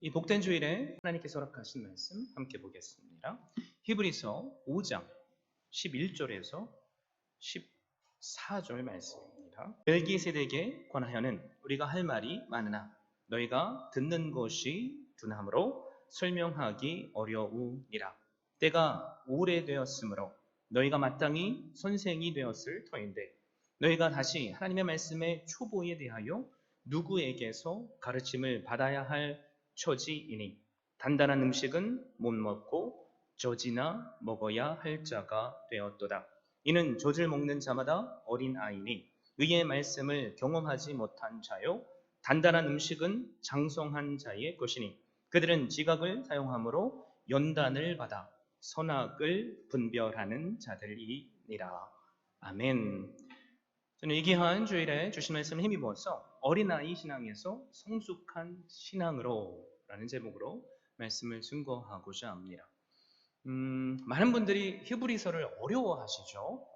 이 복된 주일에 하나님께서 허락하신 말씀 함께 보겠습니다. 히브리서 5장 11절에서 14절 말씀입니다. 멜기세덱에 관하여는 우리가 할 말이 많으나 너희가 듣는 것이 둔함으로 설명하기 어려우니라. 때가 오래되었으므로 너희가 마땅히 선생이 되었을 터인데 너희가 다시 하나님의 말씀의 초보에 대하여 누구에게서 가르침을 받아야 할 처지이니 단단한 음식은 못 먹고 젖이나 먹어야 할 자가 되었도다. 이는 젖을 먹는 자마다 어린 아이니 의의 말씀을 경험하지 못한 자요 단단한 음식은 장성한 자의 것이니 그들은 지각을 사용함으로 연단을 받아 선악을 분별하는 자들이니라. 아멘. 저는 이 귀한 주일에 주신 말씀을 힘입어서 어린아이 신앙에서 성숙한 신앙으로 라는 제목으로 말씀을 증거하고자 합니다. 많은 분들이 히브리서를 어려워하시죠.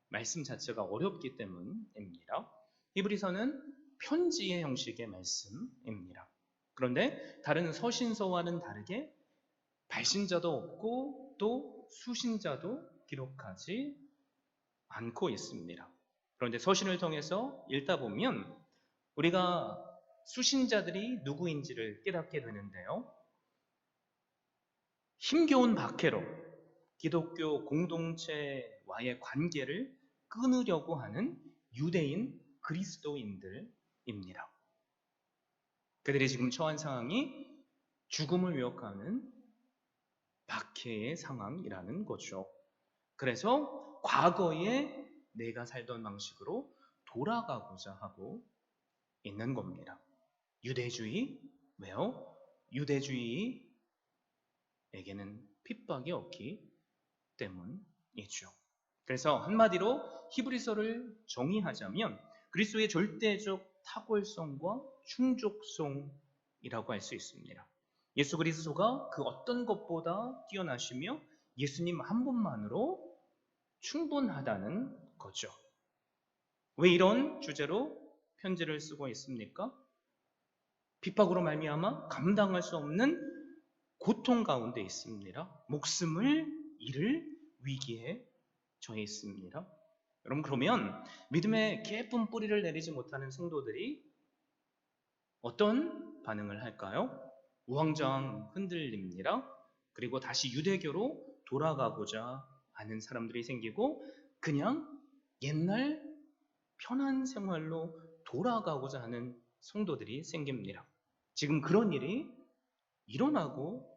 말씀 자체가 어렵기 때문입니다. 히브리서는 편지의 형식의 말씀입니다. 그런데 다른 서신서와는 다르게 발신자도 없고 또 수신자도 기록하지 않고 있습니다. 그런데 서신을 통해서 읽다 보면 우리가 수신자들이 누구인지를 깨닫게 되는데요. 힘겨운 박해로 기독교 공동체와의 관계를 끊으려고 하는 유대인 그리스도인들입니다. 그들이 지금 처한 상황이 죽음을 위협하는 박해의 상황이라는 거죠. 그래서 과거에 내가 살던 방식으로 돌아가고자 하고 있는 겁니다. 유대주의, 왜요? 유대주의에게는 핍박이 없기 때문이죠. 그래서 한마디로 히브리서를 정의하자면 그리스도의 절대적 탁월성과 충족성이라고 할 수 있습니다. 예수 그리스도가 그 어떤 것보다 뛰어나시며 예수님 한 분만으로 충분하다는 거죠. 왜 이런 주제로 편지를 쓰고 있습니까? 핍박으로 말미암아 감당할 수 없는 고통 가운데 있습니다. 목숨을 잃을 위기에 처해 있습니다. 여러분, 그러면 믿음의 깊은 뿌리를 내리지 못하는 성도들이 어떤 반응을 할까요? 우왕좌왕 흔들립니다. 그리고 다시 유대교로 돌아가고자 하는 사람들이 생기고 그냥 옛날 편한 생활로 돌아가고자 하는 성도들이 생깁니다. 지금 그런 일이 일어나고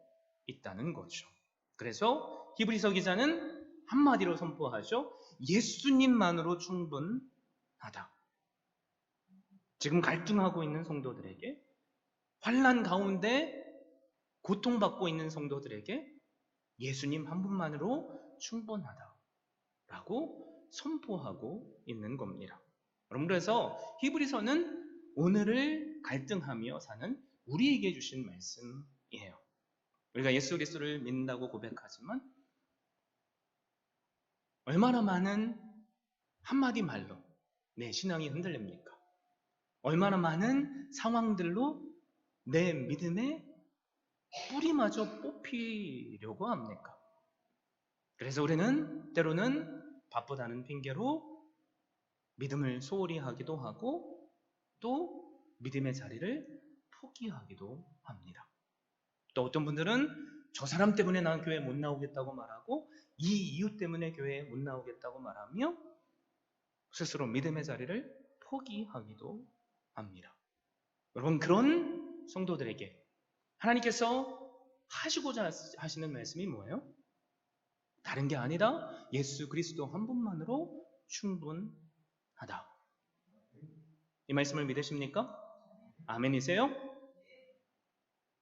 있다는 거죠. 그래서 히브리서 기자는 한마디로 선포하죠. 예수님만으로 충분하다. 지금 갈등하고 있는 성도들에게, 환난 가운데 고통받고 있는 성도들에게 예수님 한 분만으로 충분하다라고 선포하고 있는 겁니다. 여러분, 그래서 히브리서는 오늘을 갈등하며 사는 우리에게 주신 말씀이에요. 우리가 예수 그리스도를 믿는다고 고백하지만 얼마나 많은 한마디 말로 내 신앙이 흔들립니까? 얼마나 많은 상황들로 내 믿음의 뿌리마저 뽑히려고 합니까? 그래서 우리는 때로는 바쁘다는 핑계로 믿음을 소홀히 하기도 하고 또 믿음의 자리를 포기하기도 합니다. 또 어떤 분들은 저 사람 때문에 난 교회 못 나오겠다고 말하고 이 이유 때문에 교회에 못 나오겠다고 말하며 스스로 믿음의 자리를 포기하기도 합니다. 여러분, 그런 성도들에게 하나님께서 하시고자 하시는 말씀이 뭐예요? 다른 게 아니라 예수 그리스도 한 분만으로 충분하다. 이 말씀을 믿으십니까? 아멘이세요?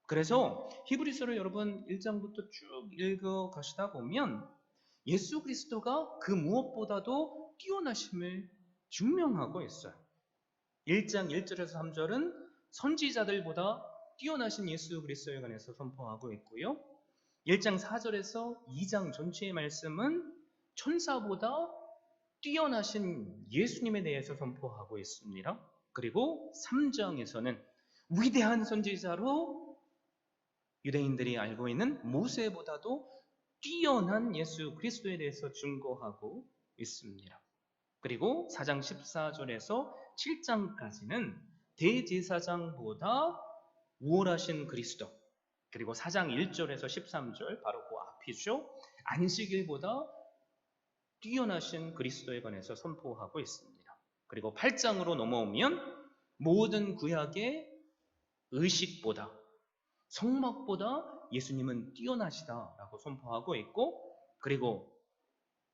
그래서 히브리서를 여러분 1장부터 쭉 읽어 가시다 보면 예수 그리스도가 그 무엇보다도 뛰어나심을 증명하고 있어요. 1장 1절에서 3절은 선지자들보다 뛰어나신 예수 그리스도에 관해서 선포하고 있고요. 1장 4절에서 2장 전체의 말씀은 천사보다 뛰어나신 예수님에 대해서 선포하고 있습니다. 그리고 3장에서는 위대한 선지자로 유대인들이 알고 있는 모세보다도 뛰어난 예수 그리스도에 대해서 증거하고 있습니다. 그리고 4장 14절에서 7장까지는 대제사장보다 우월하신 그리스도, 그리고 4장 1절에서 13절 바로 그 앞이죠. 안식일보다 뛰어나신 그리스도에 관해서 선포하고 있습니다. 그리고 8장으로 넘어오면 모든 구약의 의식보다, 성막보다 예수님은 뛰어나시다라고 선포하고 있고, 그리고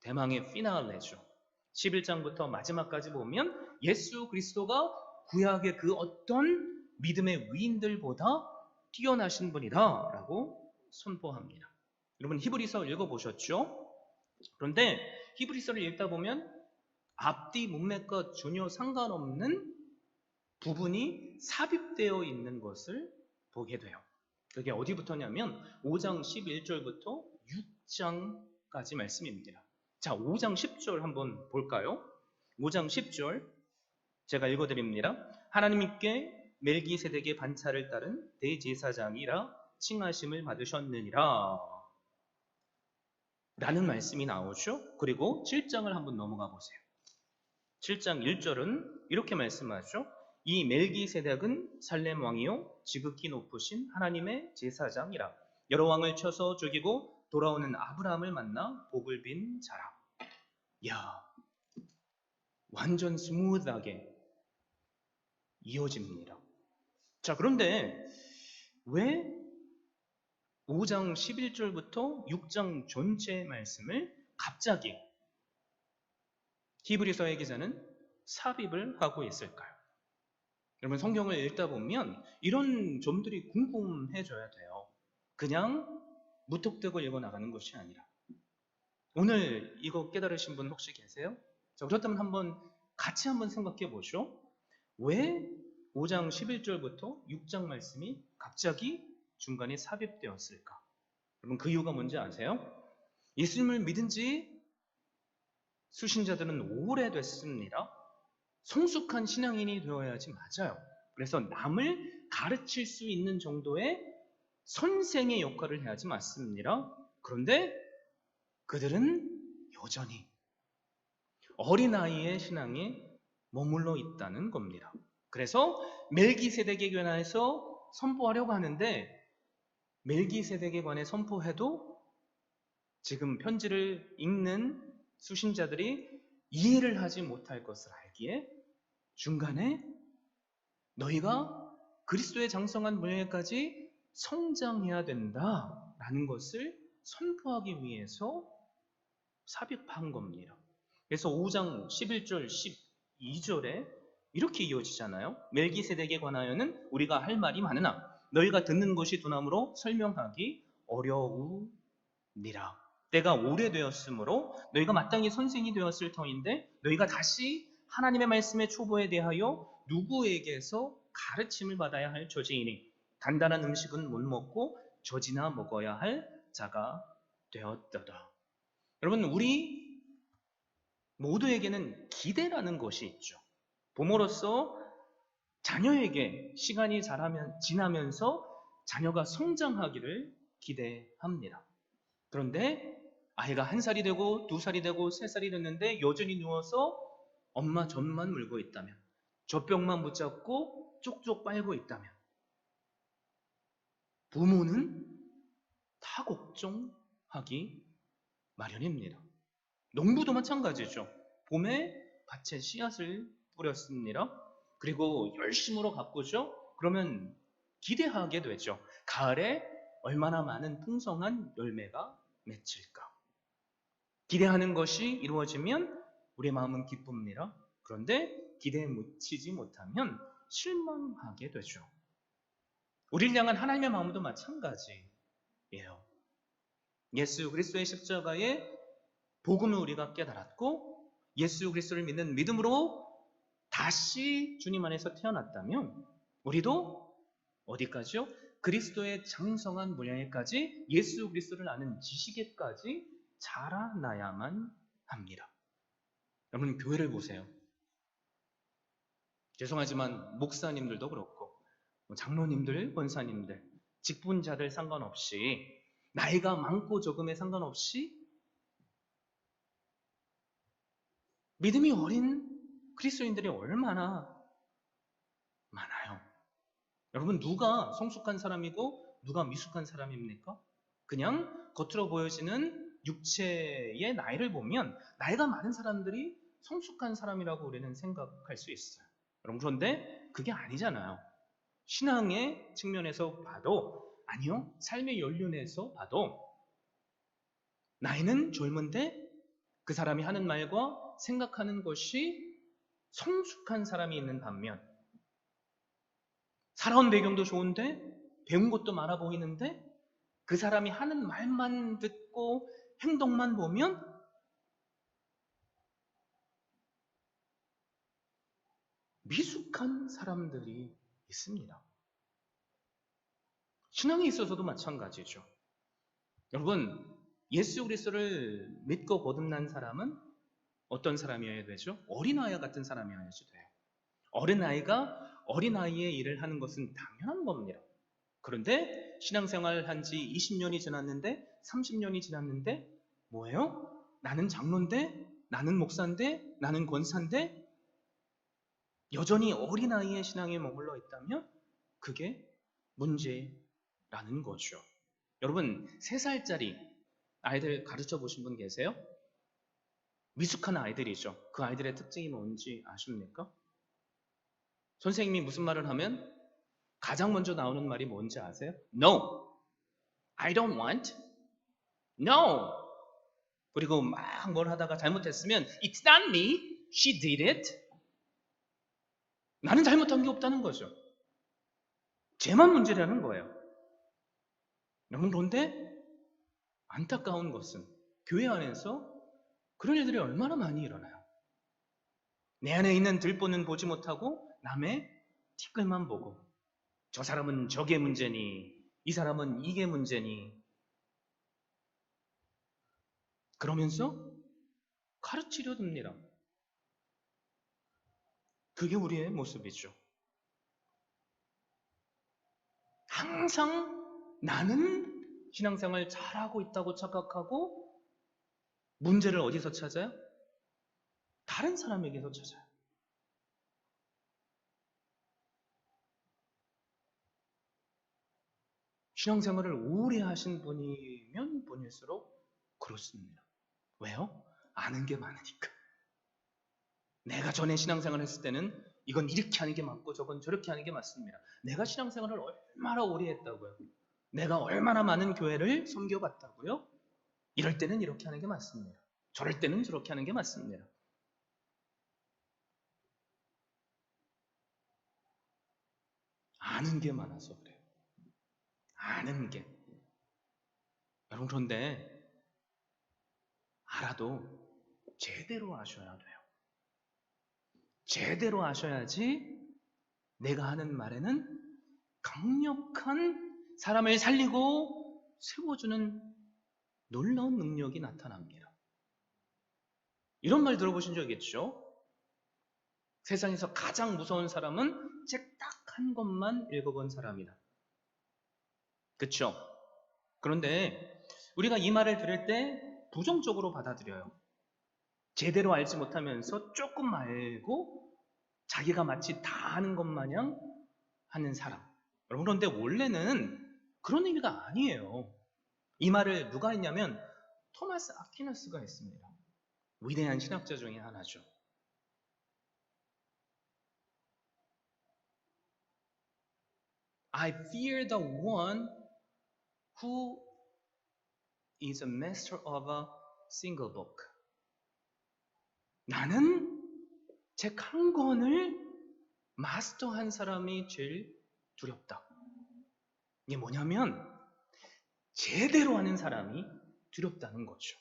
대망의 피날레죠. 11장부터 마지막까지 보면 예수 그리스도가 구약의 그 어떤 믿음의 위인들보다 뛰어나신 분이다라고 선포합니다. 여러분 히브리서 읽어보셨죠? 그런데 히브리서를 읽다 보면 앞뒤 문맥과 전혀 상관없는 부분이 삽입되어 있는 것을 보게 돼요. 그게 어디부터냐면 5장 11절부터 6장까지 말씀입니다. 자, 5장 10절 한번 볼까요? 5장 10절 제가 읽어드립니다. 하나님께 멜기세덱의 반차를 따른 대제사장이라 칭하심을 받으셨느니라 라는 말씀이 나오죠. 그리고 7장을 한번 넘어가 보세요. 7장 1절은 이렇게 말씀하죠. 이 멜기세덱은 살렘 왕이요 지극히 높으신 하나님의 제사장이라 여러 왕을 쳐서 죽이고 돌아오는 아브라함을 만나 복을 빈 자라. 야, 완전 스무드하게 이어집니다. 자, 그런데 왜 5장 11절부터 6장 전체 말씀을 갑자기 히브리서의 기자는 삽입을 하고 있을까요? 여러분 성경을 읽다 보면 이런 점들이 궁금해져야 돼요. 그냥 무턱대고 읽어 나가는 것이 아니라. 오늘 이거 깨달으신 분 혹시 계세요? 자, 그렇다면 같이 한번 생각해 보죠. 왜 5장 11절부터 6장 말씀이 갑자기 중간에 삽입되었을까? 여러분 그 이유가 뭔지 아세요? 예수님을 믿은 지 수신자들은 오래됐습니다. 성숙한 신앙인이 되어야지 맞아요. 그래서 남을 가르칠 수 있는 정도의 선생의 역할을 해야지 맞습니다. 그런데 그들은 여전히 어린아이의 신앙에 머물러 있다는 겁니다. 그래서 멜기세덱에 관해서 선포하려고 하는데 멜기세덱에 관해 선포해도 지금 편지를 읽는 수신자들이 이해를 하지 못할 것을 알기에 중간에 너희가 그리스도의 장성한 분야까지 성장해야 된다라는 것을 선포하기 위해서 삽입한 겁니다. 그래서 5장 11절 12절에 이렇게 이어지잖아요. 멜기세덱에 관하여는 우리가 할 말이 많으나 너희가 듣는 것이 두나무로 설명하기 어려우니라. 때가 오래되었으므로 너희가 마땅히 선생이 되었을 터인데 너희가 다시 하나님의 말씀의 초보에 대하여 누구에게서 가르침을 받아야 할 처지이니 단단한 음식은 못 먹고 젖이나 먹어야 할 자가 되었도다. 여러분 우리 모두에게는 기대라는 것이 있죠. 부모로서 자녀에게 시간이 지나면서 자녀가 성장하기를 기대합니다. 그런데 아이가 1살이 되고 2살이 되고 3살이 됐는데 여전히 누워서 엄마 젖만 물고 있다면, 젖병만 붙잡고 쪽쪽 빨고 있다면 부모는 다 걱정하기 마련입니다. 농부도 마찬가지죠. 봄에 밭에 씨앗을 뿌렸습니다. 그리고 열심으로 가꾸죠. 그러면 기대하게 되죠. 가을에 얼마나 많은 풍성한 열매가 맺힐까. 기대하는 것이 이루어지면 우리의 마음은 기쁩니다. 그런데 기대에 미치지 못하면 실망하게 되죠. 우리를 향한 하나님의 마음도 마찬가지예요. 예수 그리스도의 십자가의 복음을 우리가 깨달았고 예수 그리스도를 믿는 믿음으로 다시 주님 안에서 태어났다면 우리도 어디까지요? 그리스도의 장성한 분야에까지 예수 그리스도를 아는 지식에까지 자라나야만 합니다. 여러분 교회를 보세요. 죄송하지만 목사님들도 그렇고 장로님들, 권사님들 직분자들 상관없이, 나이가 많고 적음에 상관없이 믿음이 어린 그리스도인들이 얼마나 많아요. 여러분, 누가 성숙한 사람이고 누가 미숙한 사람입니까? 그냥 겉으로 보여지는 육체의 나이를 보면 나이가 많은 사람들이 성숙한 사람이라고 우리는 생각할 수 있어요. 여러분, 그런데 그게 아니잖아요. 신앙의 측면에서 봐도, 아니요, 삶의 연륜에서 봐도 나이는 젊은데 그 사람이 하는 말과 생각하는 것이 성숙한 사람이 있는 반면, 살아온 배경도 좋은데 배운 것도 많아 보이는데 그 사람이 하는 말만 듣고 행동만 보면 미숙한 사람들이 있습니다. 신앙에 있어서도 마찬가지죠. 여러분, 예수 그리스도를 믿고 거듭난 사람은 어떤 사람이어야 되죠? 어린아이 같은 사람이어야지 돼요. 어린아이가 어린아이의 일을 하는 것은 당연한 겁니다. 그런데 신앙생활 한 지 20년이 지났는데, 30년이 지났는데 뭐예요? 나는 장로인데, 나는 목사인데, 나는 권사인데 여전히 어린아이의 신앙에 머물러 있다면 그게 문제라는 거죠. 여러분, 3살짜리 아이들 가르쳐 보신 분 계세요? 미숙한 아이들이죠. 그 아이들의 특징이 뭔지 아십니까? 선생님이 무슨 말을 하면 가장 먼저 나오는 말이 뭔지 아세요? No, I don't want. No. 그리고 막 뭘 하다가 잘못했으면 It's not me, she did it. 나는 잘못한 게 없다는 거죠. 쟤만 문제라는 거예요. 여러분, 그런데 안타까운 것은 교회 안에서 그런 일들이 얼마나 많이 일어나요. 내 안에 있는 들보는 보지 못하고 남의 티끌만 보고, 저 사람은 저게 문제니, 이 사람은 이게 문제니, 그러면서 가르치려 듭니다. 그게 우리의 모습이죠. 항상 나는 신앙생활 잘하고 있다고 착각하고 문제를 어디서 찾아요? 다른 사람에게서 찾아요. 신앙생활을 오래 하신 분이면 분일수록 그렇습니다. 왜요? 아는 게 많으니까. 내가 전에 신앙생활을 했을 때는 이건 이렇게 하는 게 맞고 저건 저렇게 하는 게 맞습니다. 내가 신앙생활을 얼마나 오래 했다고요? 내가 얼마나 많은 교회를 섬겨봤다고요? 이럴 때는 이렇게 하는 게 맞습니다. 저럴 때는 저렇게 하는 게 맞습니다. 아는 게 많아서 그래요. 아는 게. 여러분, 그런데 알아도 제대로 아셔야 돼요. 제대로 아셔야지 내가 하는 말에는 강력한 사람을 살리고 세워주는 놀라운 능력이 나타납니다. 이런 말 들어보신 적 있죠? 세상에서 가장 무서운 사람은 책 딱 한 권만 읽어본 사람이다. 그렇죠? 그런데 우리가 이 말을 들을 때 부정적으로 받아들여요. 제대로 알지 못하면서 조금 알고 자기가 마치 다 아는 것 마냥 하는 사람. 여러분, 그런데 원래는 그런 의미가 아니에요. 이 말을 누가 했냐면 토마스 아퀴나스가 했습니다. 위대한 신학자 중에 하나죠. I fear the one who is a master of a single book. 나는 책 한 권을 마스터한 사람이 제일 두렵다. 이게 뭐냐면 제대로 하는 사람이 두렵다는 거죠.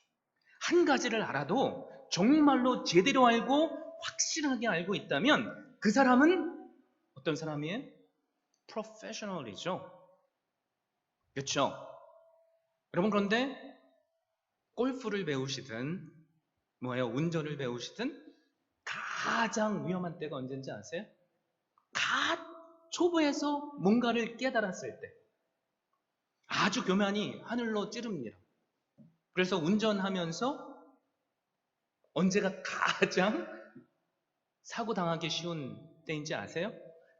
한 가지를 알아도 정말로 제대로 알고 확실하게 알고 있다면 그 사람은 어떤 사람이에요? 프로페셔널이죠. 그렇죠? 여러분, 그런데 골프를 배우시든 뭐예요? 운전을 배우시든 가장 위험한 때가 언제인지 아세요? 초보에서 뭔가를 깨달았을 때. 아주 교만이 하늘로 찌릅니다. 그래서 운전하면서 언제가 가장 사고 당하기 쉬운 때인지 아세요?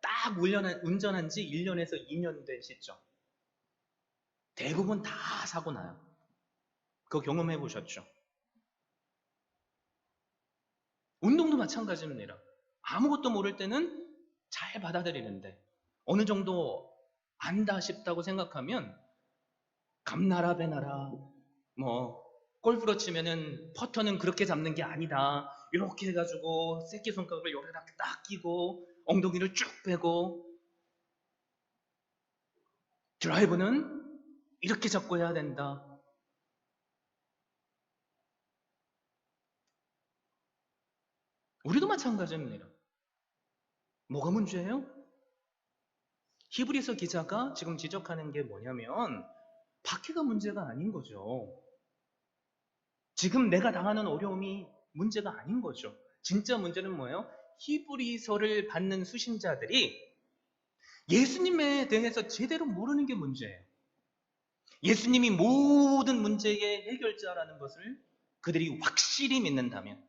딱 운전한 지 1년에서 2년 된 시점. 대부분 다 사고 나요. 그거 경험해 보셨죠? 운동도 마찬가지입니다. 아무것도 모를 때는 잘 받아들이는데 어느 정도 안다 싶다고 생각하면 감나라 배나라 뭐 골프로 치면은 퍼터는 그렇게 잡는 게 아니다. 이렇게 해가지고 새끼손가락을 여기다 딱 끼고 엉덩이를 쭉 빼고 드라이브는 이렇게 잡고 해야 된다. 우리도 마찬가지입니다. 뭐가 문제예요? 히브리서 기자가 지금 지적하는 게 뭐냐면 박해가 문제가 아닌 거죠. 지금 내가 당하는 어려움이 문제가 아닌 거죠. 진짜 문제는 뭐예요? 히브리서를 받는 수신자들이 예수님에 대해서 제대로 모르는 게 문제예요. 예수님이 모든 문제의 해결자라는 것을 그들이 확실히 믿는다면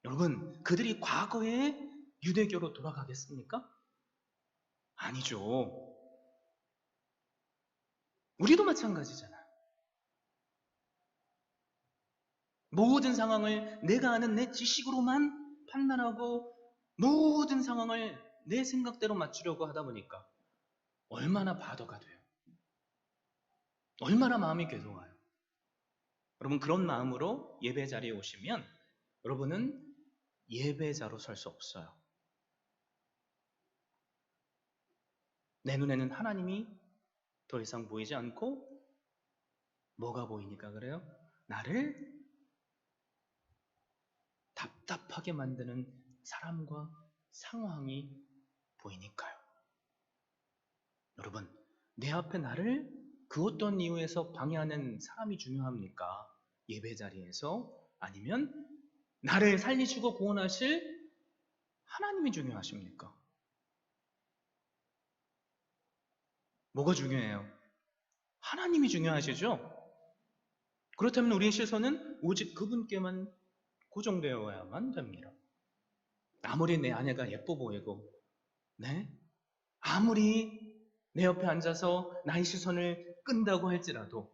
여러분, 그들이 과거의 유대교로 돌아가겠습니까? 아니죠. 우리도 마찬가지잖아. 모든 상황을 내가 아는 내 지식으로만 판단하고 모든 상황을 내 생각대로 맞추려고 하다 보니까 얼마나 바더가 돼요. 얼마나 마음이 괴로워요. 여러분 그런 마음으로 예배 자리에 오시면 여러분은 예배자로 설 수 없어요. 내 눈에는 하나님이 더 이상 보이지 않고 뭐가 보이니까 그래요? 나를 답답하게 만드는 사람과 상황이 보이니까요. 여러분, 내 앞에 나를 그 어떤 이유에서 방해하는 사람이 중요합니까? 예배 자리에서? 아니면 나를 살리시고 구원하실 하나님이 중요하십니까? 뭐가 중요해요? 하나님이 중요하시죠? 그렇다면 우리의 시선은 오직 그분께만 고정되어야만 됩니다. 아무리 내 아내가 예뻐 보이고, 네? 아무리 내 옆에 앉아서 나의 시선을 끈다고 할지라도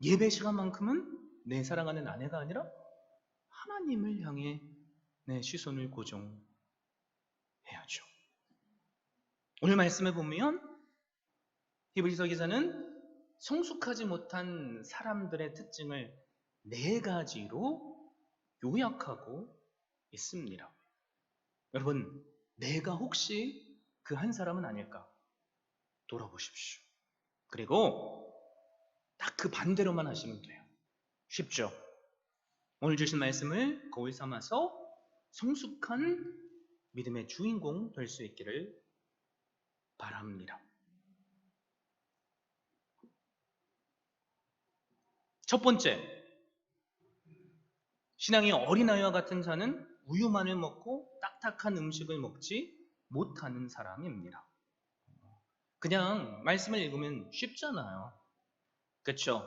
예배 시간만큼은 내 사랑하는 아내가 아니라 하나님을 향해 내 시선을 고정해야죠. 오늘 말씀에 보면 히브리서 기자는 성숙하지 못한 사람들의 특징을 4가지로 요약하고 있습니다. 여러분, 내가 혹시 그 한 사람은 아닐까? 돌아보십시오. 그리고 딱 그 반대로만 하시면 돼요. 쉽죠? 오늘 주신 말씀을 거울 삼아서 성숙한 믿음의 주인공 될 수 있기를 바랍니다. 첫 번째, 신앙이 어린아이와 같은 자는 우유만을 먹고 딱딱한 음식을 먹지 못하는 사람입니다. 그냥 말씀을 읽으면 쉽잖아요. 그렇죠?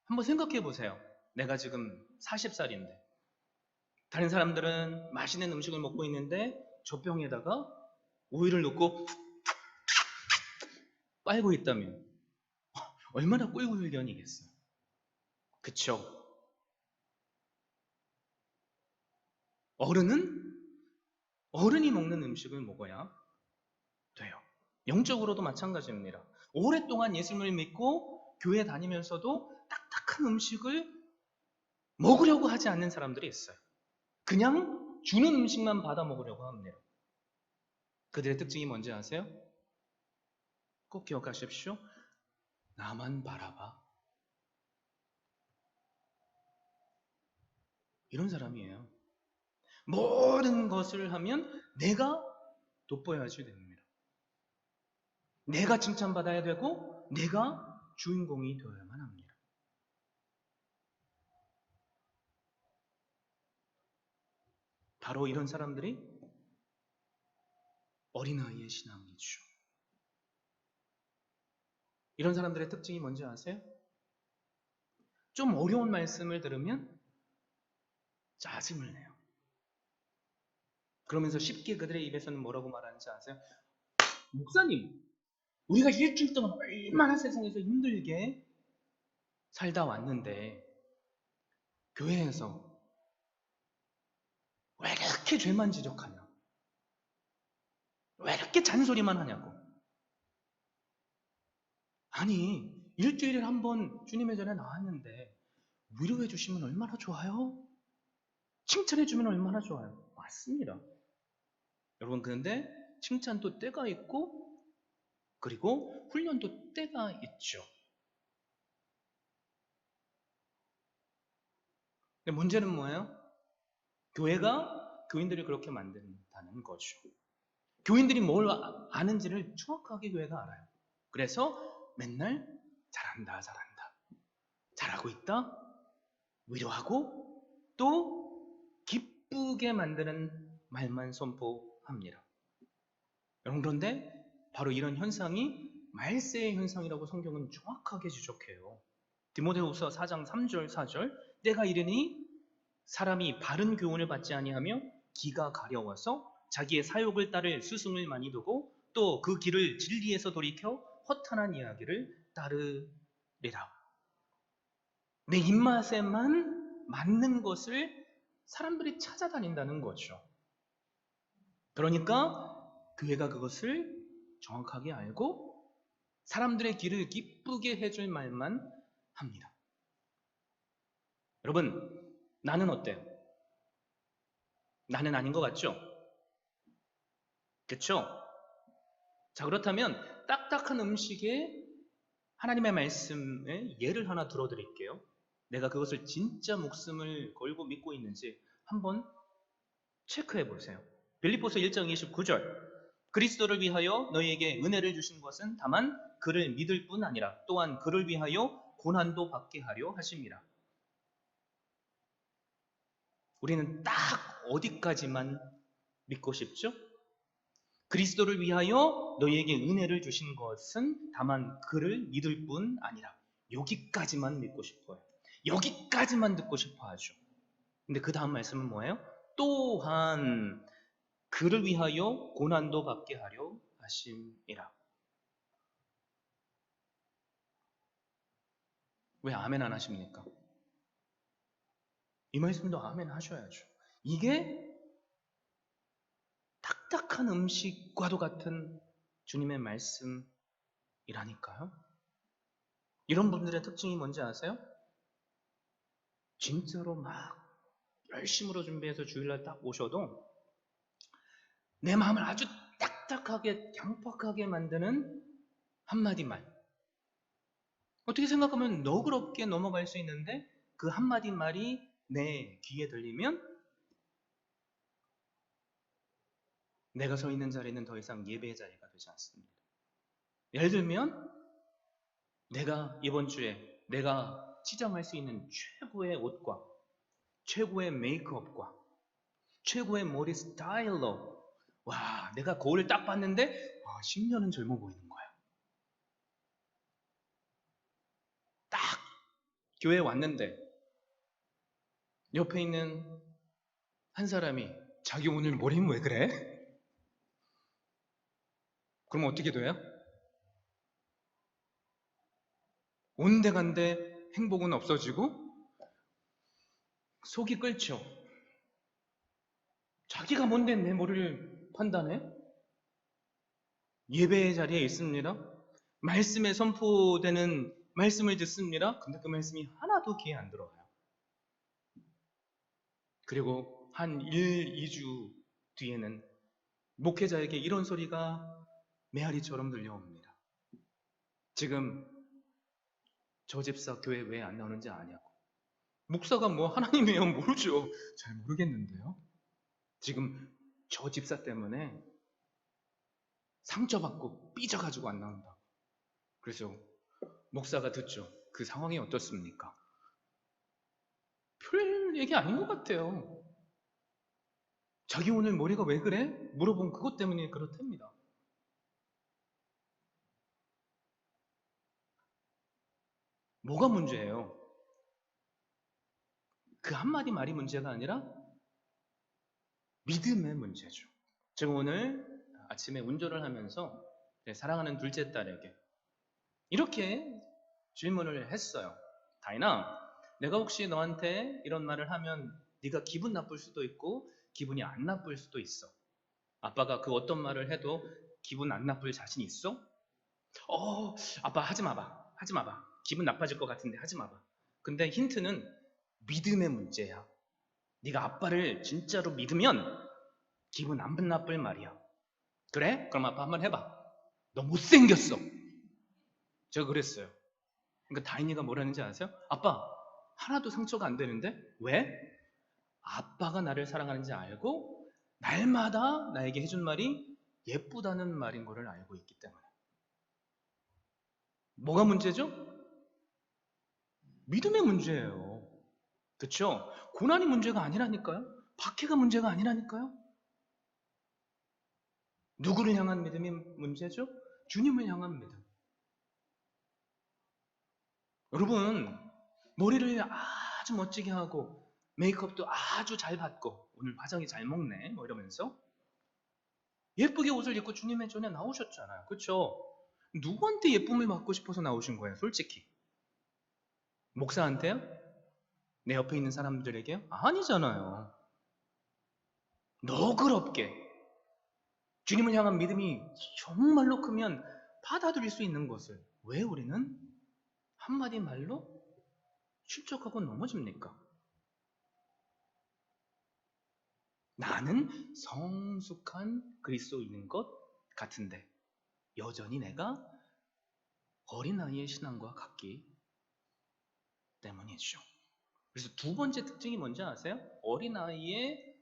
한번 생각해 보세요. 내가 지금 40살인데 다른 사람들은 맛있는 음식을 먹고 있는데 젖병에다가 우유를 넣고 빨고 있다면 얼마나 꼴불견이겠어요. 그쵸? 어른이 먹는 음식을 먹어야 돼요. 영적으로도 마찬가지입니다. 오랫동안 예수님을 믿고 교회 다니면서도 딱딱한 음식을 먹으려고 하지 않는 사람들이 있어요. 그냥 주는 음식만 받아 먹으려고 합니다. 그들의 특징이 뭔지 아세요? 꼭 기억하십시오. 나만 바라봐. 이런 사람이에요. 모든 것을 하면 내가 돋보여야지 됩니다. 내가 칭찬받아야 되고 내가 주인공이 되어야만 합니다. 바로 이런 사람들이 어린아이의 신앙이죠. 이런 사람들의 특징이 뭔지 아세요? 좀 어려운 말씀을 들으면 짜증을 내요. 그러면서 쉽게 그들의 입에서는 뭐라고 말하는지 아세요? 목사님, 우리가 일주일 동안 얼마나 세상에서 힘들게 살다 왔는데 교회에서 왜 이렇게 죄만 지적하냐? 왜 이렇게 잔소리만 하냐고. 아니, 일주일에 한 번 주님의 전에 나왔는데 위로해 주시면 얼마나 좋아요? 칭찬해 주면 얼마나 좋아요? 맞습니다. 여러분, 그런데 칭찬도 때가 있고 그리고 훈련도 때가 있죠. 근데 문제는 뭐예요? 교회가 교인들을 그렇게 만든다는 거죠. 교인들이 뭘 아는지를 정확하게 교회가 알아요. 그래서 맨날 잘한다, 잘한다. 잘하고 있다. 위로하고 또 기쁘게 만드는 말만 선포합니다. 여러분, 그런데 바로 이런 현상이 말세의 현상이라고 성경은 정확하게 지적해요. 디모데후서 4장 3절 4절 때가 이르니 사람이 바른 교훈을 받지 아니하며 기가 가려워서 자기의 사욕을 따를 스승을 많이 두고 또 그 길을 진리에서 돌이켜 허탄한 이야기를 따르리라. 내 입맛에만 맞는 것을 사람들이 찾아다닌다는 거죠. 그러니까 교회가 그것을 정확하게 알고 사람들의 길을 기쁘게 해줄 말만 합니다. 여러분, 나는 어때요? 나는 아닌 것 같죠? 그렇죠? 자, 그렇다면 딱딱한 음식에 하나님의 말씀의 예를 하나 들어드릴게요. 내가 그것을 진짜 목숨을 걸고 믿고 있는지 한번 체크해 보세요. 빌립보서 1장 29절 그리스도를 위하여 너희에게 은혜를 주신 것은 다만 그를 믿을 뿐 아니라 또한 그를 위하여 고난도 받게 하려 하심이라. 우리는 딱 어디까지만 믿고 싶죠? 그리스도를 위하여 너희에게 은혜를 주신 것은 다만 그를 믿을 뿐 아니라 여기까지만 믿고 싶어요. 여기까지만 듣고 싶어 하죠. 근데 그 다음 말씀은 뭐예요? 또한 그를 위하여 고난도 받게 하려 하심이라. 왜 아멘 안 하십니까? 이 말씀도 아멘 하셔야죠. 이게 딱딱한 음식과도 같은 주님의 말씀이라니까요. 이런 분들의 특징이 뭔지 아세요? 진짜로 막 열심으로 준비해서 주일날 딱 오셔도 내 마음을 아주 딱딱하게 강팍하게 만드는 한마디 말. 어떻게 생각하면 너그럽게 넘어갈 수 있는데 그 한마디 말이 내 귀에 들리면 내가 서 있는 자리는 더 이상 예배의 자리가 되지 않습니다. 예를 들면 내가 이번 주에 내가 치장할 수 있는 최고의 옷과 최고의 메이크업과 최고의 머리 스타일로 와, 내가 거울을 딱 봤는데 10년은 젊어 보이는 거야. 딱 교회에 왔는데 옆에 있는 한 사람이 자기 오늘 머리는 왜 그래? 그럼 어떻게 돼요? 온데간데 행복은 없어지고 속이 끓죠. 자기가 뭔데 내 머리를 판단해? 예배의 자리에 있습니다. 말씀에 선포되는 말씀을 듣습니다. 근데 그 말씀이 하나도 귀에 안 들어와요. 그리고 한 1, 2주 뒤에는 목회자에게 이런 소리가 메아리처럼 들려옵니다. 지금 저 집사 교회 왜 안 나오는지 아냐고. 목사가 뭐 하나님이에요? 모르죠. 잘 모르겠는데요. 지금 저 집사 때문에 상처받고 삐져가지고 안 나온다. 그래서 목사가 듣죠. 그 상황이 어떻습니까? 별 얘기 아닌 것 같아요. 자기 오늘 머리가 왜 그래? 물어본 그것 때문에 그렇답니다. 뭐가 문제예요? 그 한마디 말이 문제가 아니라 믿음의 문제죠. 제가 오늘 아침에 운전을 하면서 제 사랑하는 둘째 딸에게 이렇게 질문을 했어요. 다인아, 내가 혹시 너한테 이런 말을 하면 네가 기분 나쁠 수도 있고 기분이 안 나쁠 수도 있어. 아빠가 그 어떤 말을 해도 기분 안 나쁠 자신 있어? 아빠 하지 마봐. 하지 마봐. 기분 나빠질 것 같은데 하지 마봐. 근데 힌트는 믿음의 문제야. 네가 아빠를 진짜로 믿으면 기분 안 나쁠 말이야. 그래? 그럼 아빠 한번 해봐. 너 못생겼어. 제가 그랬어요. 그러니까 다인이가 뭐라는지 아세요? 아빠, 하나도 상처가 안 되는데? 왜? 아빠가 나를 사랑하는지 알고 날마다 나에게 해준 말이 예쁘다는 말인 거를 알고 있기 때문에. 뭐가 문제죠? 믿음의 문제예요. 그렇죠? 고난이 문제가 아니라니까요. 박해가 문제가 아니라니까요. 누구를 향한 믿음이 문제죠? 주님을 향한 믿음. 여러분, 머리를 아주 멋지게 하고 메이크업도 아주 잘 받고 오늘 화장이 잘 먹네 뭐 이러면서 예쁘게 옷을 입고 주님의 전에 나오셨잖아요. 그렇죠? 누구한테 예쁨을 받고 싶어서 나오신 거예요? 솔직히. 목사한테요? 내 옆에 있는 사람들에게요? 아니잖아요. 너그럽게 주님을 향한 믿음이 정말로 크면 받아들일 수 있는 것을 왜 우리는 한마디 말로 실족하고 넘어집니까? 나는 성숙한 그리스도인인 것 같은데 여전히 내가 어린아이의 신앙과 같기 때문이죠. 그래서 두 번째 특징이 뭔지 아세요? 어린아이의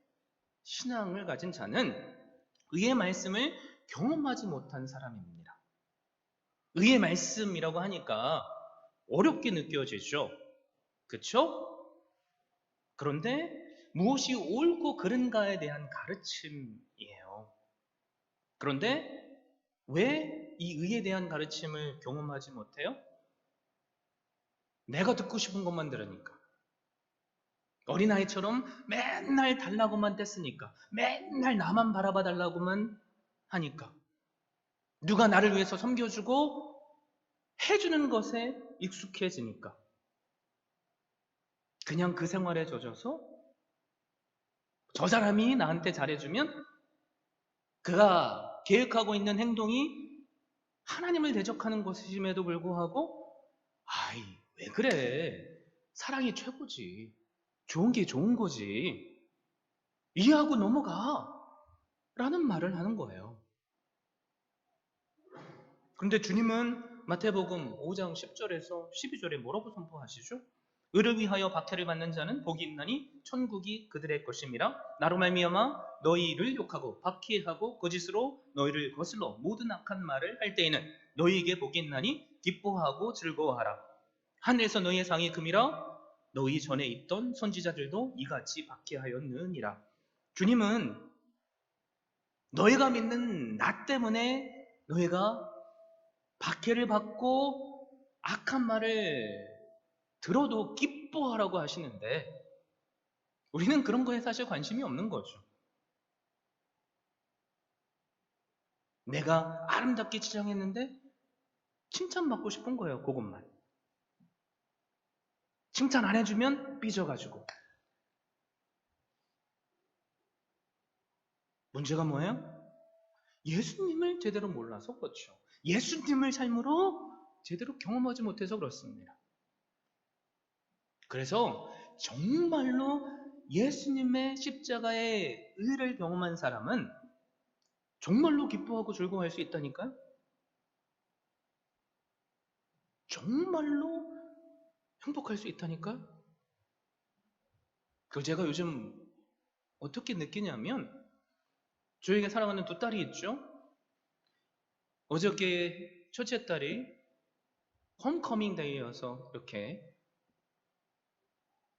신앙을 가진 자는 의의 말씀을 경험하지 못한 사람입니다. 의의 말씀이라고 하니까 어렵게 느껴지죠. 그렇죠? 그런데 무엇이 옳고 그른가에 대한 가르침이에요. 그런데 왜 이 의에 대한 가르침을 경험하지 못해요? 내가 듣고 싶은 것만 들으니까. 어린아이처럼 맨날 달라고만 뗐으니까. 맨날 나만 바라봐 달라고만 하니까. 누가 나를 위해서 섬겨주고 해주는 것에 익숙해지니까. 그냥 그 생활에 젖어서 저 사람이 나한테 잘해주면 그가 계획하고 있는 행동이 하나님을 대적하는 것임에도 불구하고 아이 왜 그래 사랑이 최고지 좋은 게 좋은 거지 이해하고 넘어가 라는 말을 하는 거예요. 그런데 주님은 마태복음 5장 10절에서 12절에 뭐라고 선포하시죠? 의를 위하여 박해를 받는 자는 복이 있나니 천국이 그들의 것임이라. 나로 말미암아 너희를 욕하고 박해하고 거짓으로 너희를 거슬러 모든 악한 말을 할 때에는 너희에게 복이 있나니 기뻐하고 즐거워하라. 하늘에서 너희의 상이 금이라. 너희 전에 있던 선지자들도 이같이 박해하였느니라. 주님은 너희가 믿는 나 때문에 너희가 박해를 받고 악한 말을 들어도 기뻐하라고 하시는데 우리는 그런 거에 사실 관심이 없는 거죠. 내가 아름답게 치장했는데 칭찬받고 싶은 거예요. 그것만. 칭찬 안 해주면 삐져가지고. 문제가 뭐예요? 예수님을 제대로 몰라서 그렇죠. 예수님을 삶으로 제대로 경험하지 못해서 그렇습니다. 그래서 정말로 예수님의 십자가의 의를 경험한 사람은 정말로 기뻐하고 즐거워할 수 있다니까요. 정말로 행복할 수 있다니까요. 그 제가 요즘 어떻게 느끼냐면 저에게 사랑하는 두 딸이 있죠. 어저께 첫째 딸이 홈커밍 데이여서 이렇게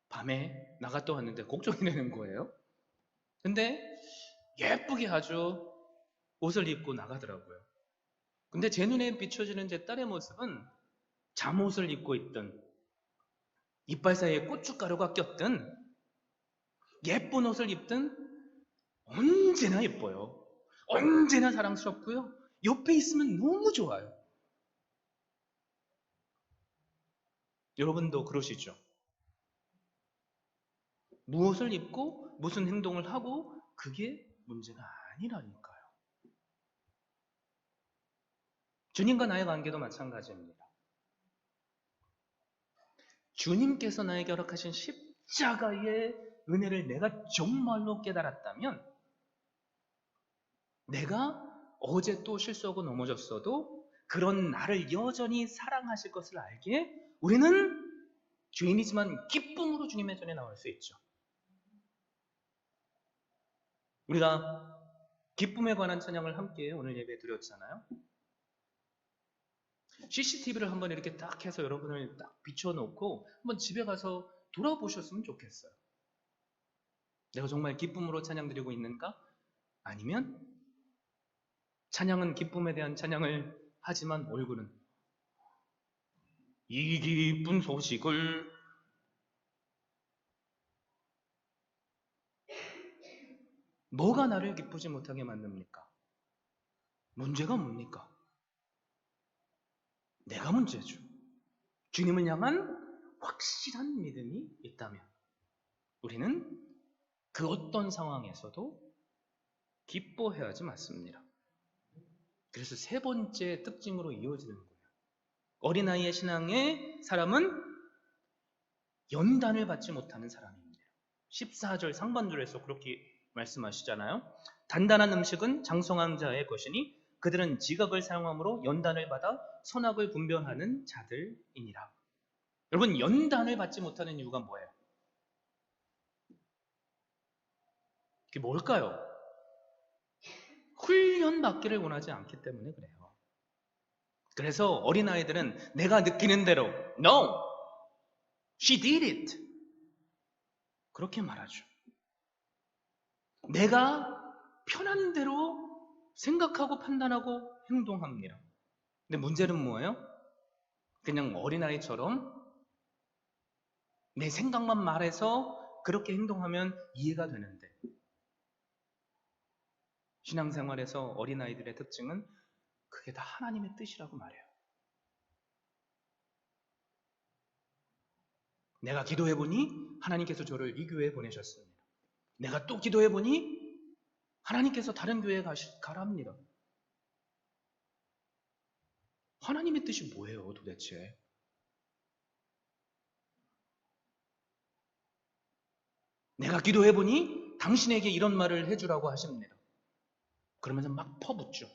밤에 나갔다 왔는데 곡종이 되는 거예요. 근데 예쁘게 아주 옷을 입고 나가더라고요. 근데 제 눈에 비춰지는 제 딸의 모습은 잠옷을 입고 있던 이빨 사이에 고춧가루가 꼈든 예쁜 옷을 입든 언제나 예뻐요. 언제나 사랑스럽고요. 옆에 있으면 너무 좋아요. 여러분도 그러시죠? 무엇을 입고 무슨 행동을 하고 그게 문제가 아니라니까요. 주님과 나의 관계도 마찬가지입니다. 주님께서 나에게 허락하신 십자가의 은혜를 내가 정말로 깨달았다면 내가 어제 또 실수하고 넘어졌어도 그런 나를 여전히 사랑하실 것을 알기에 우리는 죄인이지만 기쁨으로 주님의 전에 나올 수 있죠. 우리가 기쁨에 관한 찬양을 함께 오늘 예배 드렸잖아요. CCTV를 한번 이렇게 딱 해서 여러분을 딱 비춰놓고 한번 집에 가서 돌아보셨으면 좋겠어요. 내가 정말 기쁨으로 찬양 드리고 있는가? 아니면 찬양은 기쁨에 대한 찬양을 하지만 얼굴은 이 기쁜 소식을 뭐가 나를 기쁘지 못하게 만듭니까? 문제가 뭡니까? 내가 문제죠. 주님을 향한 확실한 믿음이 있다면 우리는 그 어떤 상황에서도 기뻐해야지 맞습니다. 그래서 세 번째 특징으로 이어지는 거예요. 어린아이의 신앙의 사람은 연단을 받지 못하는 사람입니다. 14절 상반절에서 그렇게 말씀하시잖아요. 단단한 음식은 장성한 자의 것이니 그들은 지각을 사용함으로 연단을 받아 선악을 분별하는 자들이니라. 여러분, 연단을 받지 못하는 이유가 뭐예요? 그게 뭘까요? 훈련받기를 원하지 않기 때문에 그래요. 그래서 어린아이들은 내가 느끼는 대로 No! She did it! 그렇게 말하죠. 내가 편한 대로 생각하고 판단하고 행동합니다. 근데 문제는 뭐예요? 그냥 어린아이처럼 내 생각만 말해서 그렇게 행동하면 이해가 되는데 신앙생활에서 어린아이들의 특징은 그게 다 하나님의 뜻이라고 말해요. 내가 기도해보니 하나님께서 저를 이 교회에 보내셨습니다. 내가 또 기도해보니 하나님께서 다른 교회에 가랍니다. 하나님의 뜻이 뭐예요 도대체? 내가 기도해보니 당신에게 이런 말을 해주라고 하십니다. 그러면서 막 퍼붓죠.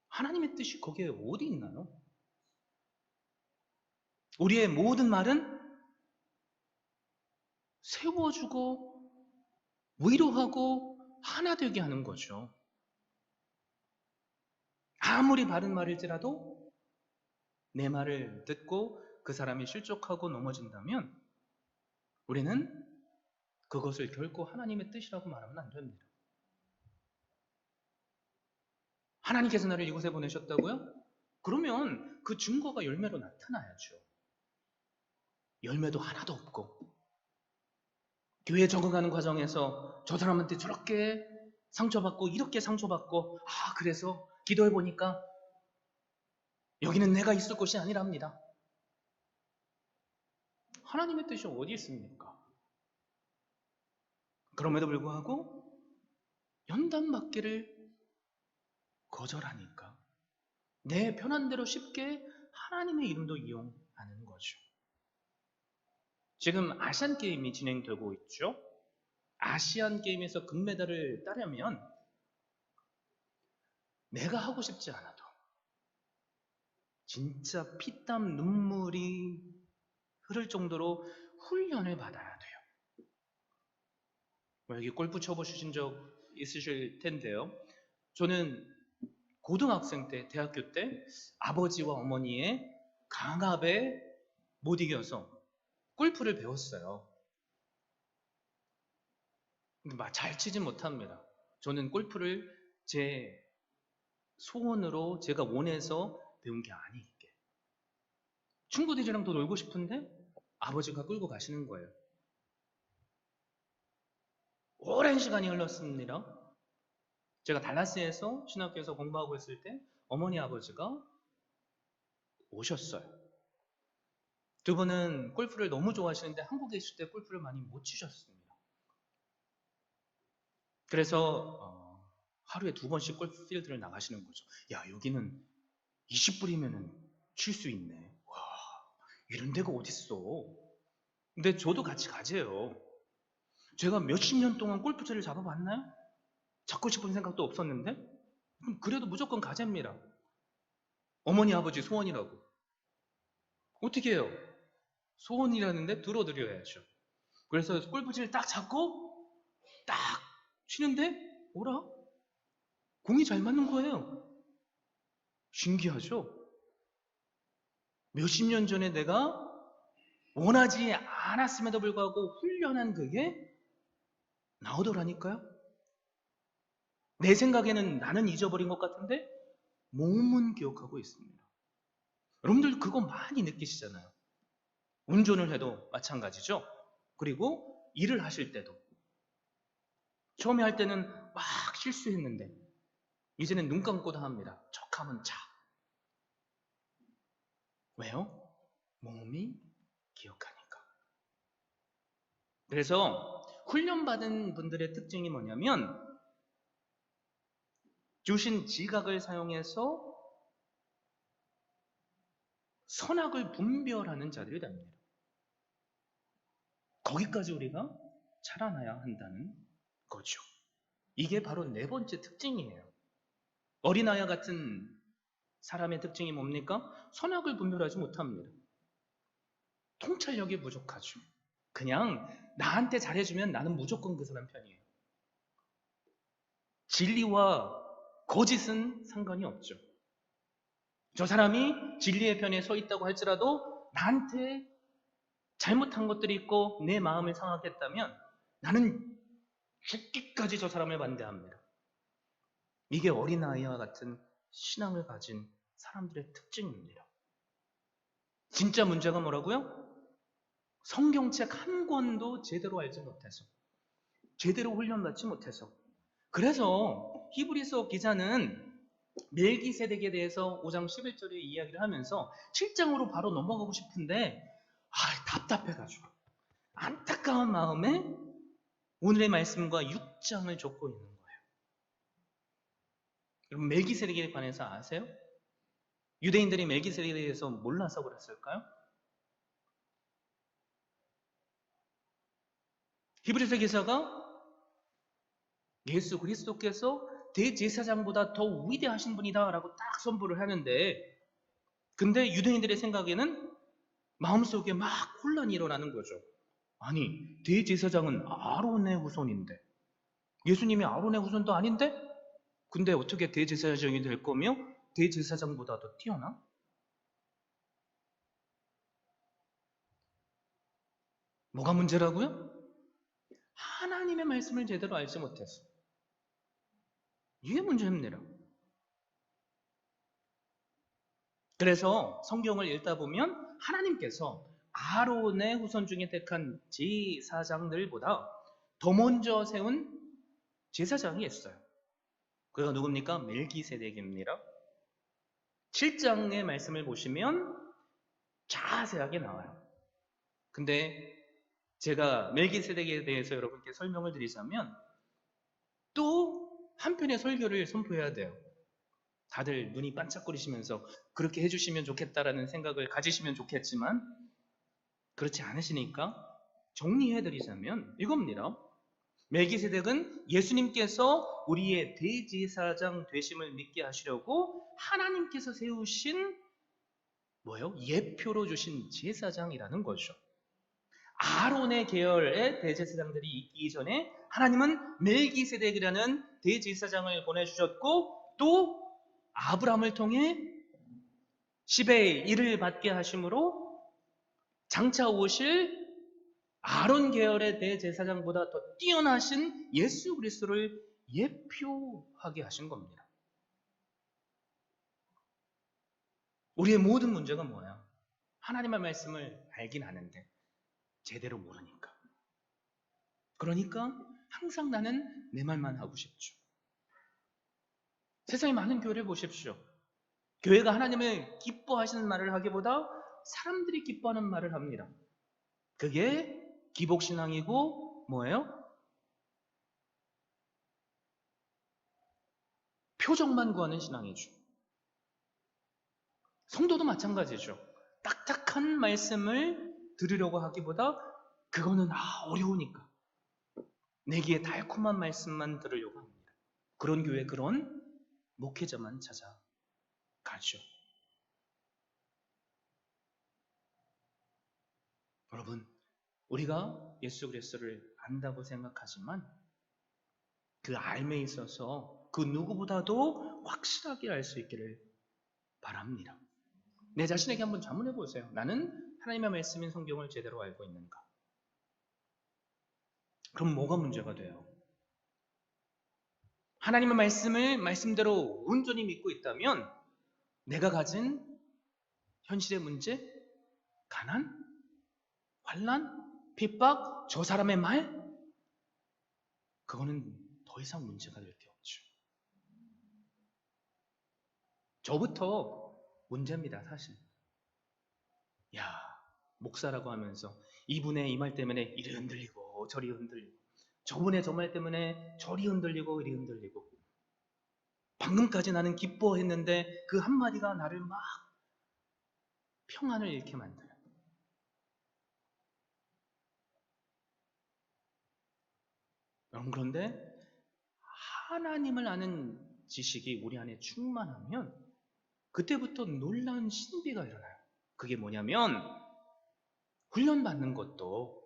하나님의 뜻이 거기에 어디 있나요? 우리의 모든 말은 세워주고 위로하고 하나 되게 하는 거죠. 아무리 바른 말일지라도 내 말을 듣고 그 사람이 실족하고 넘어진다면 우리는 그것을 결코 하나님의 뜻이라고 말하면 안 됩니다. 하나님께서 나를 이곳에 보내셨다고요? 그러면 그 증거가 열매로 나타나야죠. 열매도 하나도 없고 교회에 적응하는 과정에서 저 사람한테 저렇게 상처받고 이렇게 상처받고 그래서 기도해보니까 여기는 내가 있을 곳이 아니랍니다. 하나님의 뜻이 어디 있습니까? 그럼에도 불구하고 연단받기를 거절하니까 내 편한 대로 쉽게 하나님의 이름도 이용하는 거죠. 지금 아시안 게임이 진행되고 있죠. 아시안 게임에서 금메달을 따려면 내가 하고 싶지 않아도 진짜 피땀 눈물이 흐를 정도로 훈련을 받아야 돼요. 여기 골프 쳐보신 적 있으실 텐데요. 저는 고등학생 때, 대학교 때 아버지와 어머니의 강압에 못 이겨서 골프를 배웠어요. 근데 막 잘 치진 못합니다. 저는 골프를 제 소원으로 제가 원해서 배운 게 아니게. 친구들이랑 더 놀고 싶은데 아버지가 끌고 가시는 거예요. 오랜 시간이 흘렀습니다. 제가 달라스에서 신학교에서 공부하고 있을 때 어머니 아버지가 오셨어요. 두 분은 골프를 너무 좋아하시는데 한국에 있을 때 골프를 많이 못 치셨습니다. 그래서 하루에 2번씩 골프 필드를 나가시는 거죠. 야, 여기는 20불이면 칠 수 있네. 와, 이런 데가 어딨어. 근데 저도 같이 가재요. 제가 몇십 년 동안 골프채를 잡아봤나요? 잡고 싶은 생각도 없었는데 그래도 무조건 가재입니다. 어머니 아버지 소원이라고. 어떻게 해요? 소원이라는데 들어드려야죠. 그래서 골프채를 딱 잡고 딱 치는데 뭐라? 공이 잘 맞는 거예요. 신기하죠? 몇십 년 전에 내가 원하지 않았음에도 불구하고 훈련한 그게 나오더라니까요. 내 생각에는 나는 잊어버린 것 같은데 몸은 기억하고 있습니다. 여러분들 그거 많이 느끼시잖아요. 운전을 해도 마찬가지죠. 그리고 일을 하실 때도 처음에 할 때는 막 실수했는데 이제는 눈 감고도 합니다. 척하면 차. 왜요? 몸이 기억하니까. 그래서 훈련받은 분들의 특징이 뭐냐면 주신 지각을 사용해서 선악을 분별하는 자들이 됩니다. 거기까지 우리가 자라나야 한다는 거죠. 이게 바로 네 번째 특징이에요. 어린아이 같은 사람의 특징이 뭡니까? 선악을 분별하지 못합니다. 통찰력이 부족하죠. 그냥 나한테 잘해주면 나는 무조건 그 사람 편이에요. 진리와 거짓은 상관이 없죠. 저 사람이 진리의 편에 서 있다고 할지라도 나한테 잘못한 것들이 있고 내 마음을 상하게 했다면 나는 죽기까지 저 사람을 반대합니다. 이게 어린아이와 같은 신앙을 가진 사람들의 특징입니다. 진짜 문제가 뭐라고요? 성경책 한 권도 제대로 알지 못해서, 제대로 훈련받지 못해서. 그래서 히브리서 기자는 멜기세덱에 대해서 5장 11절에 이야기를 하면서 7장으로 바로 넘어가고 싶은데 답답해가지고 안타까운 마음에 오늘의 말씀과 6장을 적고 있는 거예요. 여러분 멜기세덱에 관해서 아세요? 유대인들이 멜기세덱에 대해서 몰라서 그랬을까요? 히브리서 기사가 예수 그리스도께서 대제사장보다 더 위대하신 분이다 라고 딱 선포를 하는데 근데 유대인들의 생각에는 마음속에 막 혼란이 일어나는 거죠. 아니 대제사장은 아론의 후손인데 예수님이 아론의 후손도 아닌데 근데 어떻게 대제사장이 될 거며 대제사장보다 더 뛰어나? 뭐가 문제라고요? 하나님의 말씀을 제대로 알지 못했어. 이게 문제입니다. 그래서 성경을 읽다 보면 하나님께서 아론의 후손 중에 택한 제사장들보다 더 먼저 세운 제사장이 있어요. 그가 누굽니까? 멜기세덱입니다. 7장의 말씀을 보시면 자세하게 나와요. 근데 제가 멜기세덱에 대해서 여러분께 설명을 드리자면 또 한편의 설교를 선포해야 돼요. 다들 눈이 반짝거리시면서 그렇게 해주시면 좋겠다라는 생각을 가지시면 좋겠지만 그렇지 않으시니까 정리해드리자면 이겁니다. 멜기세덱은 예수님께서 우리의 대제사장 되심을 믿게 하시려고 하나님께서 세우신 뭐예요? 예표로 주신 제사장이라는 거죠. 아론의 계열의 대제사장들이 있기 전에 하나님은 멜기세덱이라는 대제사장을 보내주셨고 또 아브라함을 통해 10의 1을 받게 하심으로 장차 오실 아론 계열의 대제사장보다 더 뛰어나신 예수 그리스도를 예표하게 하신 겁니다. 우리의 모든 문제가 뭐야? 하나님의 말씀을 알긴 아는데 제대로 모르니까. 그러니까 항상 나는 내 말만 하고 싶죠. 세상의 많은 교회를 보십시오. 교회가 하나님을 기뻐하시는 말을 하기보다 사람들이 기뻐하는 말을 합니다. 그게 기복신앙이고 뭐예요? 표적만 구하는 신앙이죠. 성도도 마찬가지죠. 딱딱한 말씀을 들으려고 하기보다 그거는 어려우니까 내기에 달콤한 말씀만 들으려고 합니다. 그런 교회, 그런 목회자만 찾아가죠. 여러분, 우리가 예수 그리스도를 안다고 생각하지만 그 알매 있어서 그 누구보다도 확실하게 알 수 있기를 바랍니다. 내 자신에게 한번 자문해 보세요. 나는 하나님의 말씀인 성경을 제대로 알고 있는가? 그럼 뭐가 문제가 돼요? 하나님의 말씀을 말씀대로 온전히 믿고 있다면 내가 가진 현실의 문제, 가난, 환난, 핍박, 저 사람의 말, 그거는 더 이상 문제가 될 게 없죠. 저부터 문제입니다, 사실. 야, 목사라고 하면서 이분의 이 말 때문에 이리 흔들리고 저리 흔들리고, 저분의 저 말 때문에 저리 흔들리고 이리 흔들리고, 방금까지 나는 기뻐했는데 그 한마디가 나를 막 평안을 잃게 만들어요. 여러분, 그런데 하나님을 아는 지식이 우리 안에 충만하면 그때부터 놀라운 신비가 일어나요. 그게 뭐냐면 훈련받는 것도,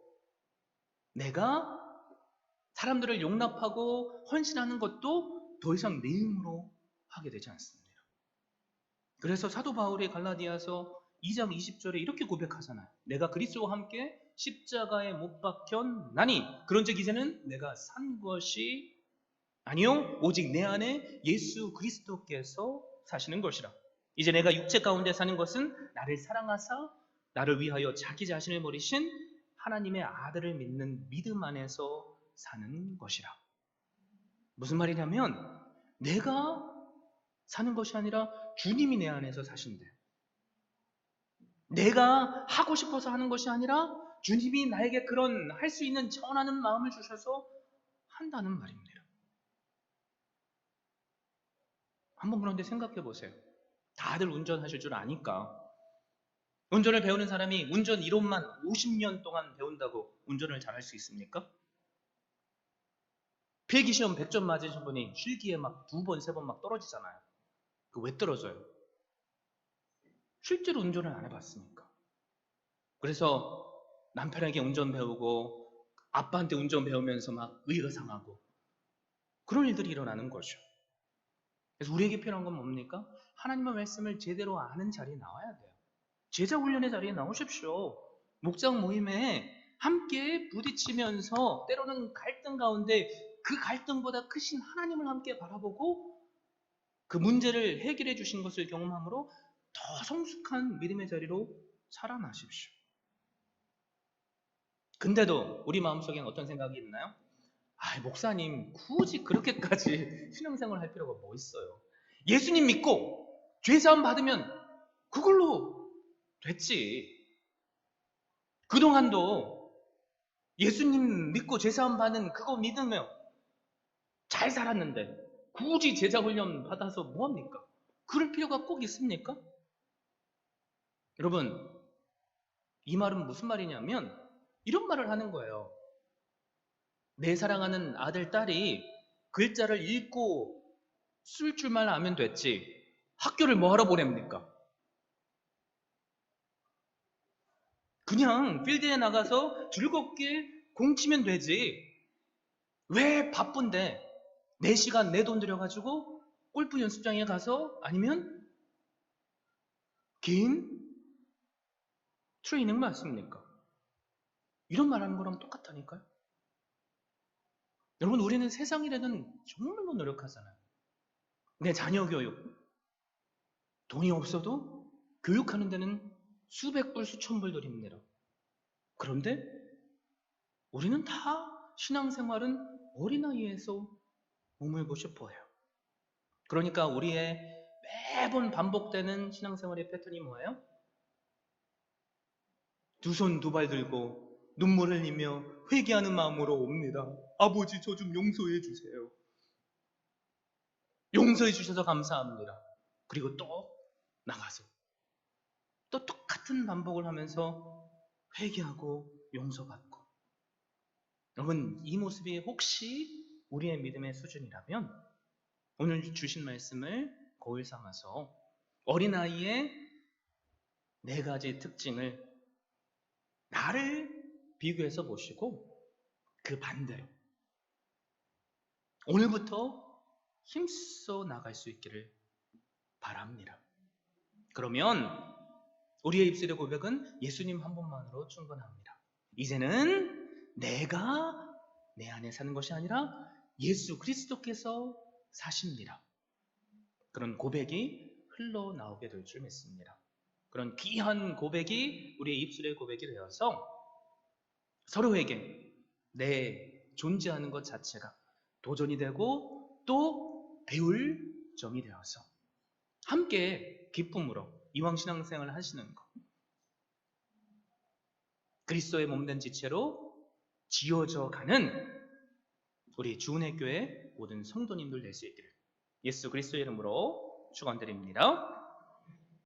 내가 사람들을 용납하고 헌신하는 것도 더 이상 내 힘으로 하게 되지 않습니다. 그래서 사도 바울이 갈라디아서 2장 20절에 이렇게 고백하잖아요. 내가 그리스도와 함께 십자가에 못 박혔나니 그런즉 이제는 내가 산 것이 아니요 오직 내 안에 예수 그리스도께서 사시는 것이라. 이제 내가 육체 가운데 사는 것은 나를 사랑하사 나를 위하여 자기 자신을 버리신 하나님의 아들을 믿는 믿음 안에서 사는 것이라. 무슨 말이냐면 내가 사는 것이 아니라 주님이 내 안에서 사신대요. 내가 하고 싶어서 하는 것이 아니라 주님이 나에게 그런 할 수 있는 전하는 마음을 주셔서 한다는 말입니다. 한번 그런데 생각해 보세요. 다들 운전하실 줄 아니까 운전을 배우는 사람이 운전 이론만 50년 동안 배운다고 운전을 잘할 수 있습니까? 필기시험 100점 맞으신 분이 실기에 막 2번, 3번 막 떨어지잖아요. 그 왜 떨어져요? 실제로 운전을 안 해봤으니까. 그래서 남편에게 운전 배우고 아빠한테 운전 배우면서 막 의의가 상하고 그런 일들이 일어나는 거죠. 그래서 우리에게 필요한 건 뭡니까? 하나님의 말씀을 제대로 아는 자리에 나와야 돼요. 제자 훈련의 자리에 나오십시오. 목장 모임에 함께 부딪히면서 때로는 갈등 가운데 그 갈등보다 크신 하나님을 함께 바라보고 그 문제를 해결해 주신 것을 경험함으로 더 성숙한 믿음의 자리로 살아나십시오. 근데도 우리 마음속에는 어떤 생각이 있나요? 목사님 굳이 그렇게까지 신앙생활 할 필요가 뭐 있어요? 예수님 믿고 죄사함 받으면 그걸로 됐지. 그동안도 예수님 믿고 죄사함 받는 그거 믿으며 잘 살았는데 굳이 제자 훈련 받아서 뭐합니까? 그럴 필요가 꼭 있습니까? 여러분, 이 말은 무슨 말이냐면 이런 말을 하는 거예요. 내 사랑하는 아들, 딸이 글자를 읽고 쓸 줄만 알면 됐지 학교를 뭐하러 보냅니까? 그냥 필드에 나가서 즐겁게 공치면 되지. 왜 바쁜데 4시간 내 돈 들여가지고 골프 연습장에 가서 아니면 개인 트레이닝 맞습니까? 이런 말하는 거랑 똑같다니까요. 여러분, 우리는 세상 일에는 정말로 노력하잖아요. 내 자녀 교육, 돈이 없어도 교육하는 데는 수백 불, 수천 불 드립니다. 그런데 우리는 다 신앙생활은 어린아이에서 머물고 싶어 해요. 그러니까 우리의 매번 반복되는 신앙생활의 패턴이 뭐예요? 두 손 두 발 들고 눈물 흘리며 회개하는 마음으로 옵니다. 아버지, 저 좀 용서해 주세요. 용서해 주셔서 감사합니다. 그리고 또 나가서 또 똑같은 반복을 하면서 회개하고 용서받고. 여러분, 이 모습이 혹시 우리의 믿음의 수준이라면 오늘 주신 말씀을 거울 삼아서 어린아이의 네 가지 특징을 나를 비교해서 보시고 그 반대로 오늘부터 힘써 나갈 수 있기를 바랍니다. 그러면 우리의 입술의 고백은 예수님 한 분만으로 충분합니다. 이제는 내가 내 안에 사는 것이 아니라 예수 그리스도께서 사십니다. 그런 고백이 흘러나오게 될 줄 믿습니다. 그런 귀한 고백이 우리의 입술의 고백이 되어서 서로에게 내 존재하는 것 자체가 도전이 되고 또 배울 점이 되어서 함께 기쁨으로 이왕 신앙생활을 하시는 것, 그리스도의 몸된 지체로 지어져 가는 우리 주은혜 교회 모든 성도님들 될 수 있기를 예수 그리스도의 이름으로 축원드립니다.